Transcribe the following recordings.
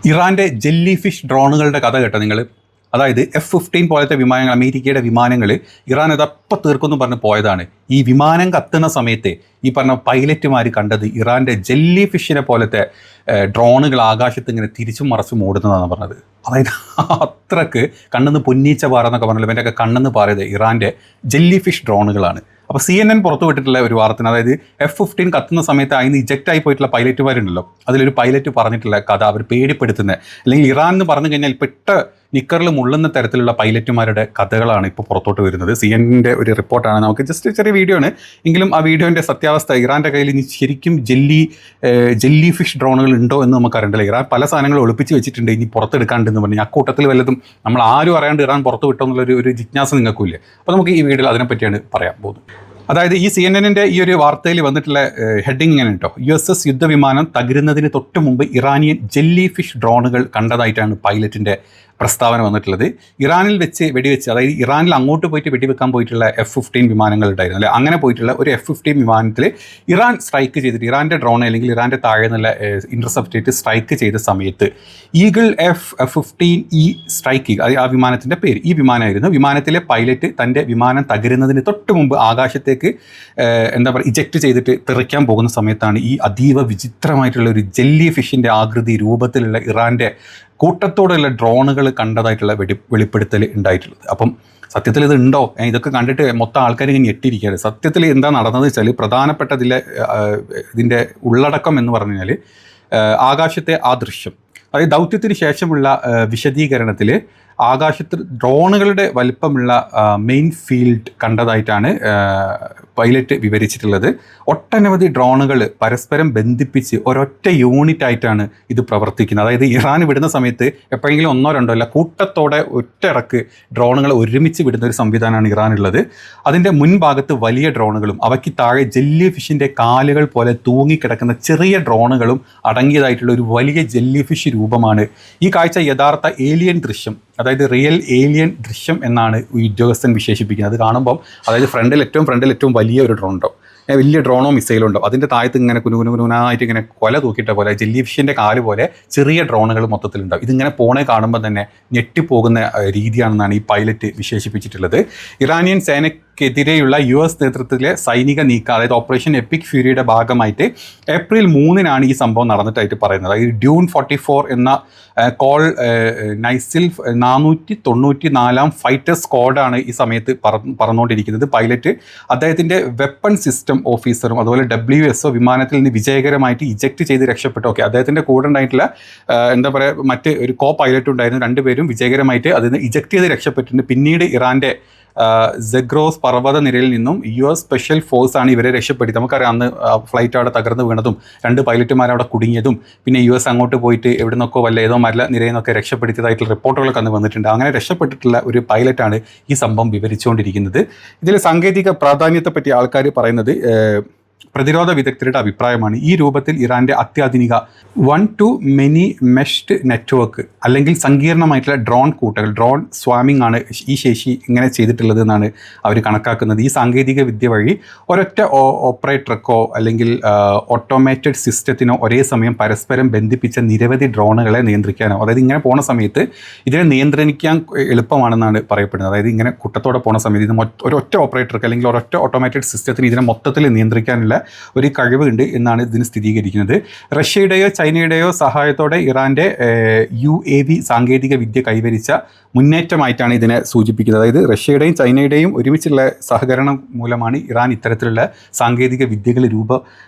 ഇറാൻ്റെ jelly fish ഡ്രോണുകളുടെ കഥ കേട്ടോ നിങ്ങൾ. അതായത് F-15 പോലത്തെ വിമാനങ്ങൾ, അമേരിക്കയുടെ വിമാനങ്ങൾ ഇറാൻ അതപ്പം തീർക്കുമെന്ന് പറഞ്ഞ് പോയതാണ്. ഈ വിമാനം കത്തുന്ന സമയത്ത് ഈ പറഞ്ഞ പൈലറ്റുമാർ കണ്ടത് ഇറാൻ്റെ ജെല്ലി ഫിഷിനെ പോലത്തെ ഡ്രോണുകൾ ആകാശത്ത് ഇങ്ങനെ തിരിച്ചും മറച്ചും ഓടുന്നതാണ് പറഞ്ഞത്. അതായത് അത്രക്ക് കണ്ണെന്ന് പൊന്നീച്ച പാറെന്നൊക്കെ പറഞ്ഞല്ലോ, ഇവൻ്റെയൊക്കെ കണ്ണെന്ന് പറയുന്നത് ഇറാൻ്റെ ജെല്ലി ഫിഷ് ഡ്രോണുകളാണ്. അപ്പോൾ CNN പുറത്തു വിട്ടിട്ടുള്ള ഒരു വാർത്ത, അതായത് F-15 കത്തുന്ന സമയത്ത് അതിന് ഇജക്റ്റ് ആയി പോയിട്ടുള്ള പൈലറ്റുമാരുണ്ടല്ലോ, അതിലൊരു പൈലറ്റ് പറഞ്ഞിട്ടുള്ള കഥ അവർ പേടിപ്പെടുത്തുന്നത്, അല്ലെങ്കിൽ ഇറാൻ എന്ന് പറഞ്ഞു കഴിഞ്ഞാൽ പെട്ട നിക്കറിൽ മുള്ളുന്ന തരത്തിലുള്ള പൈലറ്റുമാരുടെ കഥകളാണ് ഇപ്പോൾ പുറത്തോട്ട് വരുന്നത്. CNN-ൻ്റെ ഒരു റിപ്പോർട്ടാണ്. നമുക്ക് ജസ്റ്റ് ചെറിയ വീഡിയോ ആണ് എങ്കിലും ആ വീഡിയോൻ്റെ സത്യാവസ്ഥ, ഇറാൻ്റെ കയ്യിൽ ഇനി ശരിക്കും ജെല്ലി ഫിഷ് ഡ്രോണുകൾ ഉണ്ടോ എന്ന് നമുക്ക് അറിയണ്ടല്ലോ. ഇറാൻ പല സാധനങ്ങളും ഒളിപ്പിച്ച് വെച്ചിട്ടുണ്ട്, ഇനി പുറത്തെടുക്കാണ്ടെന്ന് പറഞ്ഞു. അക്കൂട്ടത്തിൽ വല്ലതും നമ്മൾ ആരും അറിയാണ്ട് ഇറാൻ പുറത്ത് വിട്ടോ എന്നുള്ളൊരു ജിജ്ഞാസ നിങ്ങൾക്കില്ലേ. അപ്പോൾ നമുക്ക് ഈ വീഡിയോയിൽ അതിനെപ്പറ്റിയാണ് പറയാൻ പോകുന്നത്. അതായത് ഈ CNN-ൻ്റെ ഈ ഒരു വാർത്തയിൽ വന്നിട്ടുള്ള ഹെഡിങ് ഇങ്ങനെ കേട്ടോ: USS യുദ്ധവിമാനം തകരുന്നതിന് തൊട്ട് മുമ്പ് ഇറാനിയൻ ജെല്ലി ഫിഷ് ഡ്രോണുകൾ കണ്ടതായിട്ടാണ് പൈലറ്റിൻ്റെ പ്രസ്താവന വന്നിട്ടുള്ളത്. ഇറാനിൽ വെച്ച് വെടിവെച്ച്, അതായത് ഇറാനിൽ അങ്ങോട്ട് പോയിട്ട് വെടിവെക്കാൻ പോയിട്ടുള്ള F-15 വിമാനങ്ങൾ ഉണ്ടായിരുന്നു അല്ലേ. അങ്ങനെ പോയിട്ടുള്ള ഒരു F-15 വിമാനത്തിൽ ഇറാൻ സ്ട്രൈക്ക് ചെയ്തിട്ട്, ഇറാൻ്റെ ഡ്രോൺ അല്ലെങ്കിൽ ഇറാൻ്റെ താഴെ നിന്നുള്ള ഇൻ്റർസെപ്റ്റ് ചെയ്തിട്ട് സ്ട്രൈക്ക് ചെയ്ത സമയത്ത് ഈഗിൾ F-15E സ്ട്രൈക്ക്, ആ വിമാനത്തിൻ്റെ പേര് ഈ വിമാനമായിരുന്നു. വിമാനത്തിലെ പൈലറ്റ് തൻ്റെ വിമാനം തകരുന്നതിന് തൊട്ട് മുമ്പ് ആകാശത്തേക്ക് ഇജക്റ്റ് ചെയ്തിട്ട് തെറിക്കാൻ പോകുന്ന സമയത്താണ് ഈ അതീവ വിചിത്രമായിട്ടുള്ള ഒരു ജെല്ലി ഫിഷിൻ്റെ ആകൃതി രൂപത്തിലുള്ള ഇറാൻ്റെ കൂട്ടത്തോടെയുള്ള ഡ്രോണുകൾ കണ്ടതായിട്ടുള്ള വെളിപ്പെടുത്തൽ ഉണ്ടായിട്ടുള്ളത്. അപ്പം സത്യത്തിൽ ഇത് ഉണ്ടോ? ഇതൊക്കെ കണ്ടിട്ട് മൊത്തം ആൾക്കാർ ഇങ്ങനെ ഞെട്ടിയിരിക്കുകയാണ്. സത്യത്തിൽ എന്താ നടന്നത് വെച്ചാൽ, പ്രധാനപ്പെട്ട ഇതിൻ്റെ ഉള്ളടക്കം എന്ന് പറഞ്ഞു കഴിഞ്ഞാൽ, ആകാശത്തെ ആ ദൃശ്യം, അതായത് ദൗത്യത്തിന് ശേഷമുള്ള വിശദീകരണത്തിൽ ആകാശത്ത് ഡ്രോണുകളുടെ വലിപ്പമുള്ള മെയിൻ ഫീൽഡ് കണ്ടതായിട്ടാണ് പൈലറ്റ് വിവരിച്ചിട്ടുള്ളത്. ഒട്ടനവധി ഡ്രോണുകൾ പരസ്പരം ബന്ധിപ്പിച്ച് ഒരൊറ്റ യൂണിറ്റ് ആയിട്ടാണ് ഇത് പ്രവർത്തിക്കുന്നത്. അതായത് ഇറാൻ വിടുന്ന സമയത്ത് എപ്പോഴെങ്കിലും ഒന്നോ രണ്ടോ അല്ല, കൂട്ടത്തോടെ ഒറ്റയിറക്ക് ഡ്രോണുകൾ ഒരുമിച്ച് വിടുന്ന ഒരു സംവിധാനമാണ് ഇറാനുള്ളത്. അതിൻ്റെ മുൻഭാഗത്ത് വലിയ ഡ്രോണുകളും അവയ്ക്ക് താഴെ ജെല്ലി ഫിഷിൻ്റെ കാലുകൾ പോലെ തൂങ്ങിക്കിടക്കുന്ന ചെറിയ ഡ്രോണുകളും അടങ്ങിയതായിട്ടുള്ള ഒരു വലിയ ജെല്ലി ഫിഷ് രൂപമാണ്. ഈ കാഴ്ച യഥാർത്ഥ ഏലിയൻ ദൃശ്യം, അതായത് റിയൽ ഏലിയൻ ദൃശ്യം എന്നാണ് ഈ ഉദ്യോഗസ്ഥൻ വിശേഷിപ്പിക്കുന്നത്. അത് കാണുമ്പം, അതായത് ഏറ്റവും ഫ്രണ്ടിൽ ഏറ്റവും വലിയ ഒരു ഡ്രോൺ ഉണ്ടാവും, വലിയ ഡ്രോണോ മിസൈലോ ഉണ്ടാവും. അതിൻ്റെ താഴത്ത് ഇങ്ങനെ കുനുകുനായിട്ട് ഇങ്ങനെ കൊല തൂക്കിയിട്ട പോലെ ജെല്ലി ഫിഷിൻ്റെ കാല് പോലെ ചെറിയ ഡ്രോണുകൾ മൊത്തത്തിലുണ്ടാവും. ഇതിങ്ങനെ പോണേ കാണുമ്പോൾ തന്നെ ഞെട്ടിപ്പോകുന്ന രീതിയാണെന്നാണ് ഈ പൈലറ്റ് വിശേഷിപ്പിച്ചിട്ടുള്ളത്. ഇറാനിയൻ സേനയ്ക്കെതിരെയുള്ള US നേതൃത്വത്തിലെ സൈനിക നീക്കം, അതായത് ഓപ്പറേഷൻ എപ്പിക് ഫ്യൂരിയുടെ ഭാഗമായിട്ട് April 3 ഈ സംഭവം നടന്നിട്ടായിട്ട് പറയുന്നത്. അതായത് ഡ്യൂൺ 44 എന്ന കോൾ നൈസിൽ 494 ഫൈറ്റർ സ്ക്വാഡാണ് ഈ സമയത്ത് പറന്നുകൊണ്ടിരിക്കുന്നത്. പൈലറ്റ് അദ്ദേഹത്തിൻ്റെ വെപ്പൺ സിസ്റ്റം ഓഫീസറും അതുപോലെ WSO വിമാനത്തിൽ നിന്ന് വിജയകരമായിട്ട് ഇജക്റ്റ് ചെയ്ത് രക്ഷപ്പെട്ടു. ഓക്കെ, അദ്ദേഹത്തിൻ്റെ കൂടെ ഉണ്ടായിട്ടുള്ള മറ്റ് ഒരു പൈലറ്റ് ഉണ്ടായിരുന്നു. രണ്ടുപേരും വിജയകരമായിട്ട് അതിൽ നിന്ന് ഇജക്റ്റ് ചെയ്ത് രക്ഷപ്പെട്ടിട്ടുണ്ട്. പിന്നീട് ഇറാൻ്റെ സെഗ്രോസ് പർവ്വത നിരയിൽ നിന്നും US സ്പെഷ്യൽ ഫോഴ്സ് ആണ് ഇവരെ രക്ഷപ്പെടുത്തി. നമുക്കറിയാം, അന്ന് ഫ്ലൈറ്റ് അവിടെ തകർന്ന് വീണതും 2 പൈലറ്റുമാർ അവിടെ കുടുങ്ങിയതും പിന്നെ US അങ്ങോട്ട് പോയിട്ട് എവിടെ നിന്നൊക്കെ ഏതോ മല നിരയിൽ നിന്നൊക്കെ രക്ഷപ്പെടുത്തിയതായിട്ടുള്ള റിപ്പോർട്ടുകളൊക്കെ അന്ന് വന്നിട്ടുണ്ട്. അങ്ങനെ രക്ഷപ്പെട്ടിട്ടുള്ള ഒരു പൈലറ്റാണ് ഈ സംഭവം വിവരിച്ചുകൊണ്ടിരിക്കുന്നത്. ഇതിൽ സാങ്കേതിക പ്രാധാന്യത്തെപ്പറ്റി ആൾക്കാർ പറയുന്നത്, പ്രതിരോധ വിദഗ്ധരുടെ അഭിപ്രായമാണ് ഈ രൂപത്തിൽ ഇറാൻ്റെ അത്യാധുനിക 1-to-many മെഷ്ഡ് നെറ്റ്വർക്ക് അല്ലെങ്കിൽ സങ്കീർണമായിട്ടുള്ള ഡ്രോൺ സ്വാമിംഗ് ആണ് ഈ ശേഷി ഇങ്ങനെ ചെയ്തിട്ടുള്ളത് എന്നാണ് അവർ കണക്കാക്കുന്നത്. ഈ സാങ്കേതിക വിദ്യ വഴി ഒരൊറ്റ ഓപ്പറേറ്റർക്കോ അല്ലെങ്കിൽ ഓട്ടോമേറ്റഡ് സിസ്റ്റത്തിനോ ഒരേ സമയം പരസ്പരം ബന്ധിപ്പിച്ച നിരവധി ഡ്രോണുകളെ നിയന്ത്രിക്കാനോ, അതായത് ഇങ്ങനെ പോണ സമയത്ത് ഇതിനെ നിയന്ത്രിക്കാൻ എളുപ്പമാണെന്നാണ് പറയപ്പെടുന്നത്. അതായത് ഇങ്ങനെ കൂട്ടത്തോടെ പോണ സമയത്ത് ഇത് ഒരൊറ്റ ഓപ്പറേറ്റർക്ക് അല്ലെങ്കിൽ ഒരൊറ്റ ഓട്ടോമേറ്റഡ് സിസ്റ്റത്തിന് ഇതിനെ മൊത്തത്തിൽ നിയന്ത്രിക്കാനുള്ള ഒരു കഴിവുണ്ട് എന്നാണ് ഇതിന് സ്ഥിരീകരിക്കുന്നത്. റഷ്യയുടെയോ ചൈനയുടെയോ സഹായത്തോടെ ഇറാൻ്റെ UAV സാങ്കേതിക വിദ്യ കൈവരിച്ച മുന്നേറ്റമായിട്ടാണ് ഇതിനെ സൂചിപ്പിക്കുന്നത്. അതായത് റഷ്യയുടെയും ചൈനയുടെയും ഒരുമിച്ചുള്ള സഹകരണം മൂലമാണ് ഇറാൻ ഇത്തരത്തിലുള്ള സാങ്കേതിക വിദ്യകൾ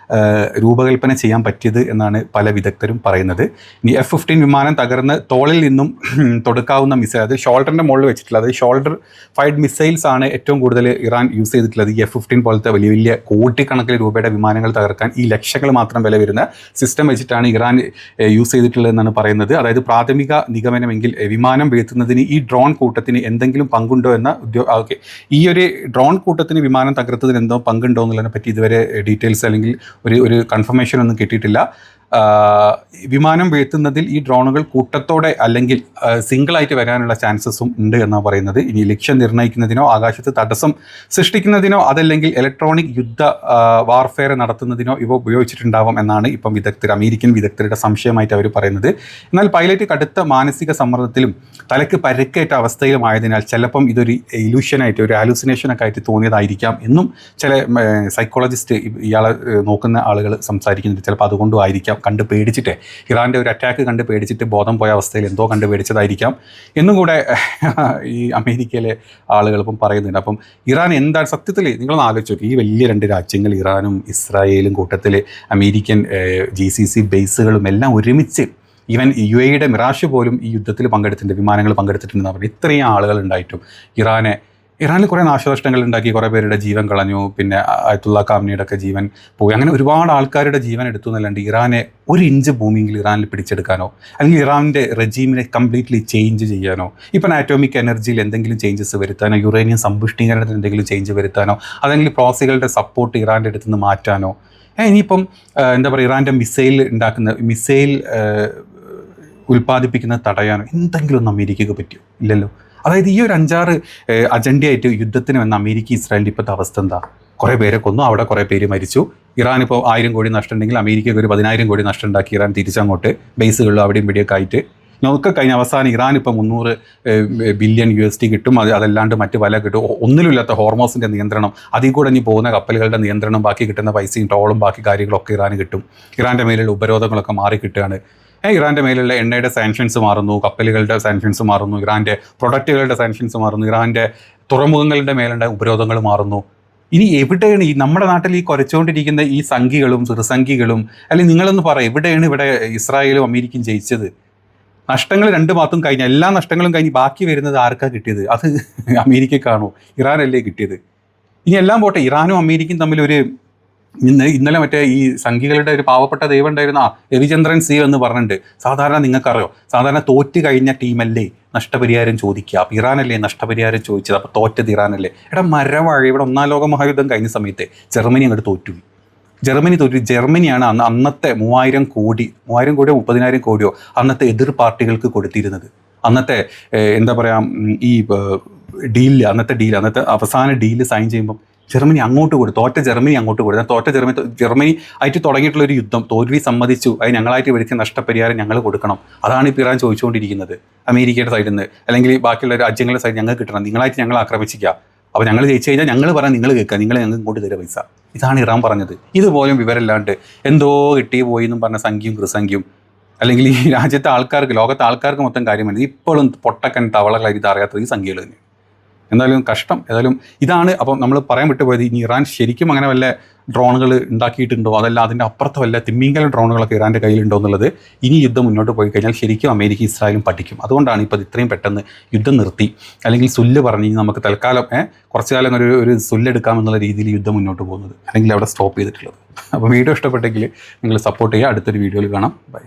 രൂപകൽപ്പന ചെയ്യാൻ പറ്റിയത് എന്നാണ് പല വിദഗ്ധരും പറയുന്നത്. ഇനി F-15 വിമാനം തകർന്ന് തോളിൽ നിന്നും തൊടുക്കാവുന്ന മിസൈൽ, അത് ഷോൾഡറിൻ്റെ മുകളിൽ വെച്ചിട്ടുള്ളത്, അതായത് ഷോൾഡർ ഫയർഡ് മിസൈൽസ് ആണ് ഏറ്റവും കൂടുതൽ ഇറാൻ യൂസ് ചെയ്തിട്ടുള്ളത്. ഈ F-15 പോലത്തെ വലിയ വലിയ കോടിക്കണക്കിന് രൂപയുടെ വിമാനങ്ങൾ തകർക്കാൻ ഈ ലക്ഷങ്ങൾ മാത്രം വില വരുന്ന സിസ്റ്റം വെച്ചിട്ടാണ് ഇറാൻ യൂസ് ചെയ്തിട്ടുള്ളതെന്നാണ് പറയുന്നത്. അതായത് പ്രാഥമിക നിഗമനമെങ്കിൽ വിമാനം വീഴ്ത്തുന്നതിന് ഈ ഡ്രോൺ കൂട്ടത്തിന് എന്തെങ്കിലും പങ്കുണ്ടോ എന്ന ഈ ഒരു ഡ്രോൺ കൂട്ടത്തിന് വിമാനം തകർത്തതിന് എന്തോ പങ്കുണ്ടോ എന്നുള്ളതിനെ പറ്റി ഇതുവരെ ഡീറ്റെയിൽസ് അല്ലെങ്കിൽ ഒരു കൺഫർമേഷൻ ഒന്നും കിട്ടിയിട്ടില്ല. വിമാനം വീഴ്ത്തുന്നതിൽ ഈ ഡ്രോണുകൾ കൂട്ടത്തോടെ അല്ലെങ്കിൽ സിംഗിളായിട്ട് വരാനുള്ള ചാൻസസും ഉണ്ട് എന്നാണ് പറയുന്നത്. ഇനി ലക്ഷ്യം നിർണ്ണയിക്കുന്നതിനോ ആകാശത്ത് തടസ്സം സൃഷ്ടിക്കുന്നതിനോ അതല്ലെങ്കിൽ ഇലക്ട്രോണിക് യുദ്ധ വാർഫെയർ നടത്തുന്നതിനോ ഇവ ഉപയോഗിച്ചിട്ടുണ്ടാവാം എന്നാണ് ഇപ്പം അമേരിക്കൻ വിദഗ്ധരുടെ സംശയമായിട്ട് അവർ പറയുന്നത്. എന്നാൽ പൈലറ്റ് കടുത്ത മാനസിക സമ്മർദ്ദത്തിലും തലയ്ക്ക് പരിക്കേറ്റ അവസ്ഥയിലുമായതിനാൽ ചിലപ്പം ഇതൊരു ഇലൂഷനായിട്ട് ഒരു ഹാലൂസിനേഷനൊക്കെ ആയിട്ട് തോന്നിയതായിരിക്കാം എന്നും ചില സൈക്കോളജിസ്റ്റ് ഇയാളെ നോക്കുന്ന ആളുകൾ സംസാരിക്കുന്നുണ്ട്. ചിലപ്പോൾ അതുകൊണ്ടും ആയിരിക്കാം, കണ്ട് പേടിച്ചിട്ട് ഇറാൻ്റെ ഒരു അറ്റാക്ക് കണ്ട് പേടിച്ചിട്ട് ബോധം പോയ അവസ്ഥയിൽ എന്തോ കണ്ട് പേടിച്ചതായിരിക്കാം എന്നും കൂടെ ഈ അമേരിക്കയിലെ ആളുകൾ ഇപ്പം പറയുന്നുണ്ട്. അപ്പം ഇറാൻ എന്താണ് സത്യത്തിൽ നിങ്ങളൊന്ന് ആലോചിച്ച് നോക്കി, ഈ വലിയ രണ്ട് രാജ്യങ്ങൾ ഇറാനും ഇസ്രായേലും കൂട്ടത്തിൽ അമേരിക്കൻ GCC ബേസുകളും എല്ലാം ഒരുമിച്ച് ഈവൻ UAEയുടെ മിറാഷ് പോലും ഈ യുദ്ധത്തിൽ പങ്കെടുത്തിട്ടുണ്ട്, വിമാനങ്ങൾ പങ്കെടുത്തിട്ടുണ്ടെന്ന് പറഞ്ഞു. ഇത്രയും ആളുകൾ ഉണ്ടായിട്ടും ഇറാനിൽ കുറേ നാശനഷ്ടങ്ങൾ ഉണ്ടാക്കി, കുറേ പേരുടെ ജീവൻ കളഞ്ഞു, പിന്നെ അയത്തുള്ള ഖാംനിയുടെ ഒക്കെ ജീവൻ പോയി, അങ്ങനെ ഒരുപാട് ആൾക്കാരുടെ ജീവൻ എടുത്തു എന്നല്ലാണ്ട് ഇറാനെ ഒരു ഇഞ്ച് ഭൂമിയെങ്കിലും ഇറാനിൽ പിടിച്ചെടുക്കാനോ അല്ലെങ്കിൽ ഇറാൻ്റെ റെജീമിനെ കംപ്ലീറ്റ്ലി ചേഞ്ച് ചെയ്യാനോ, ഇപ്പം ആറ്റോമിക് എനർജിയിൽ എന്തെങ്കിലും ചേഞ്ചസ് വരുത്താനോ, യുറേനിയം സമ്പുഷ്ടീകരണത്തിൽ എന്തെങ്കിലും ചേഞ്ച് വരുത്താനോ, അല്ലെങ്കിൽ പ്രോക്സികളുടെ സപ്പോർട്ട് ഇറാൻ്റെ അടുത്ത് നിന്ന് മാറ്റാനോ, ഇനിയിപ്പം എന്താ പറയുക ഇറാൻ്റെ മിസൈൽ ഉൽപ്പാദിപ്പിക്കുന്നത് തടയാനോ എന്തെങ്കിലും ഒന്ന് അമേരിക്കയ്ക്ക് പറ്റുമോ? ഇല്ലല്ലോ. അതായത് ഈ ഒരു 5-6 അജണ്ടയായിട്ട് യുദ്ധത്തിന് വന്ന അമേരിക്ക ഇസ്രായേലിൻ്റെ ഇപ്പോഴത്തെ അവസ്ഥ എന്താ? കുറേ പേരെ കൊന്നു, അവിടെ കുറേ പേര് മരിച്ചു. ഇറാൻ ഇപ്പോൾ 1000 കോടി നഷ്ടം ഉണ്ടെങ്കിൽ അമേരിക്കയ്ക്ക് ഒരു 10,000 കോടി നഷ്ടം ഉണ്ടാക്കി ഇറാൻ തിരിച്ചങ്ങോട്ട് ബേസുകളിലും അവിടെയും ഇവിടെയൊക്കെ ആയിട്ട് നമുക്ക് കഴിഞ്ഞ അവസാനം ഇറാൻ ഇപ്പോൾ $300 ബില്യൺ കിട്ടും. അതല്ലാണ്ട് മറ്റ് വല കിട്ടും. ഒന്നിലുമില്ലാത്ത ഹോർമോസിൻ്റെ നിയന്ത്രണം, അതിൽ കൂടെ ഇനി പോകുന്ന കപ്പലുകളുടെ നിയന്ത്രണം, ബാക്കി കിട്ടുന്ന പൈസയും ടോളും ബാക്കി കാര്യങ്ങളൊക്കെ ഇറാന് കിട്ടും. ഇറാൻ്റെ മേലുള്ള ഉപരോധങ്ങളൊക്കെ മാറി കിട്ടുകയാണ്. ഇറാൻ്റെ മേലുള്ള എണ്ണയുടെ സാങ്ഷൻസ് മാറുന്നു, കപ്പലുകളുടെ സാങ്ഷൻസ് മാറുന്നു, ഇറാൻ്റെ പ്രൊഡക്റ്റുകളുടെ സാങ്ഷൻസ് മാറുന്നു, ഇറാൻ്റെ തുറമുഖങ്ങളുടെ മേലുള്ള ഉപരോധങ്ങൾ മാറുന്നു. ഇനി എവിടെയാണ് ഈ നമ്മുടെ നാട്ടിൽ ഈ കുരച്ചുകൊണ്ടിരിക്കുന്ന ഈ സംഖ്യകളും ചെറുസംഖ്യകളും, അല്ലെങ്കിൽ നിങ്ങളൊന്ന് പറ, എവിടെയാണ് ഇവിടെ ഇസ്രായേലും അമേരിക്കയും ജയിച്ചത്? നഷ്ടങ്ങൾ 2 ഭാഗത്തും കഴിഞ്ഞ എല്ലാ നഷ്ടങ്ങളും കഴിഞ്ഞ് ബാക്കി വരുന്നത് ആർക്കാണ് കിട്ടിയത്? അത് അമേരിക്കക്കാണോ? ഇറാനല്ലേ കിട്ടിയത്? ഇനി എല്ലാം പോട്ടെ, ഇറാനും അമേരിക്കയും തമ്മിൽ ഇന്നലെ മറ്റേ ഈ സംഘികളുടെ ഒരു പാവപ്പെട്ട ദൈവം ഉണ്ടായിരുന്ന രവിചന്ദ്രൻ സി എന്ന് പറഞ്ഞിട്ടുണ്ട്. സാധാരണ നിങ്ങൾക്കറിയോ, സാധാരണ തോറ്റ് കഴിഞ്ഞ ടീമല്ലേ നഷ്ടപരിഹാരം ചോദിക്കുക. അപ്പോൾ ഇറാനല്ലേ നഷ്ടപരിഹാരം ചോദിച്ചത്, അപ്പോൾ തോറ്റത് ഇറാനല്ലേ? മരവാഴ ഇവിടെ 1-ാം ലോക മഹായുദ്ധം കഴിഞ്ഞ സമയത്ത് ജർമ്മനി അങ്ങോട്ട് തോറ്റു. ജർമ്മനിയാണ് അന്നത്തെ 3,000 കോടി 30,000 കോടിയോ അന്നത്തെ എതിർ പാർട്ടികൾക്ക് കൊടുത്തിരുന്നത്. അന്നത്തെ എന്താ പറയുക ഈ അന്നത്തെ അവസാന ഡീല് സൈൻ ചെയ്യുമ്പം ജർമ്മനി അങ്ങോട്ട് കൊടുത്തു. തോറ്റ ജർമ്മനി അങ്ങോട്ട് കൊടുത്തു. ജർമ്മനി ആയിട്ട് തുടങ്ങിയിട്ടുള്ളൊരു യുദ്ധം തോൽവി സമ്മതിച്ചു, അത് ഞങ്ങളായിട്ട് വിളിച്ച നഷ്ടപരിഹാരം ഞങ്ങൾ കൊടുക്കണം. അതാണ് ഇപ്പോൾ ഇറാൻ ചോദിച്ചുകൊണ്ടിരിക്കുന്നത് അമേരിക്കയുടെ സൈഡിൽ നിന്ന്, അല്ലെങ്കിൽ ബാക്കിയുള്ള രാജ്യങ്ങളുടെ സൈഡ് ഞങ്ങൾക്ക് കിട്ടണം, നിങ്ങളായിട്ട് ഞങ്ങൾ ആക്രമിച്ചിക്കുക. അപ്പോൾ ഞങ്ങൾ ജയിച്ചു കഴിഞ്ഞാൽ ഞങ്ങൾ പറയാൻ നിങ്ങൾ കേൾക്കുക, നിങ്ങൾ ഞങ്ങൾക്ക് ഇങ്ങോട്ട് തരുക പൈസ. ഇതാണ് ഇറാൻ പറഞ്ഞത്. ഇതുപോലും വിവരമില്ലാണ്ട് എന്തോ കിട്ടി പോയി എന്നും പറഞ്ഞ സംഖ്യയും കൃസംഖ്യയും, അല്ലെങ്കിൽ ഈ രാജ്യത്തെ ആൾക്കാർക്ക്, ലോകത്തെ ആൾക്കാർക്ക് മൊത്തം കാര്യമാണ് ഇപ്പോഴും പൊട്ടക്കൻ തവളകളായി ഇത് അറിയാത്തത് ഈ സംഖ്യകൾ തന്നെ. എന്തായാലും കഷ്ടം. ഏതായാലും ഇതാണ്. അപ്പം നമ്മൾ പറയാൻ വിട്ടുപോയത്, ഇനി ഇറാൻ ശരിക്കും അങ്ങനെ വല്ല ഡ്രോണുകൾ ഉണ്ടാക്കിയിട്ടുണ്ടോ, അതല്ല അതിൻ്റെ അപ്പുറത്ത് വല്ല തിമ്മിങ്കലം ഡ്രോണുകളൊക്കെ ഇറാൻ്റെ കയ്യിലുണ്ടോ എന്നുള്ളത് ഇനി യുദ്ധം മുന്നോട്ട് പോയി കഴിഞ്ഞാൽ ശരിക്കും അമേരിക്ക ഇസ്രായേലും പഠിക്കും. അതുകൊണ്ടാണ് ഇപ്പോൾ ഇത്രയും പെട്ടെന്ന് യുദ്ധം നിർത്തി, അല്ലെങ്കിൽ സുല്ല് പറഞ്ഞ് നമുക്ക് തൽക്കാലം കുറച്ചു കാലം ഒരു സുല്ലെടുക്കാമെന്നുള്ള രീതിയിൽ യുദ്ധം മുന്നോട്ട് പോകുന്നത്, അല്ലെങ്കിൽ അവിടെ സ്റ്റോപ്പ് ചെയ്തിട്ടുള്ളത്. അപ്പോൾ വീഡിയോ ഇഷ്ടപ്പെട്ടെങ്കിൽ നിങ്ങൾ സപ്പോർട്ട് ചെയ്യുക. അടുത്തൊരു വീഡിയോയിൽ കാണാം. ബൈ.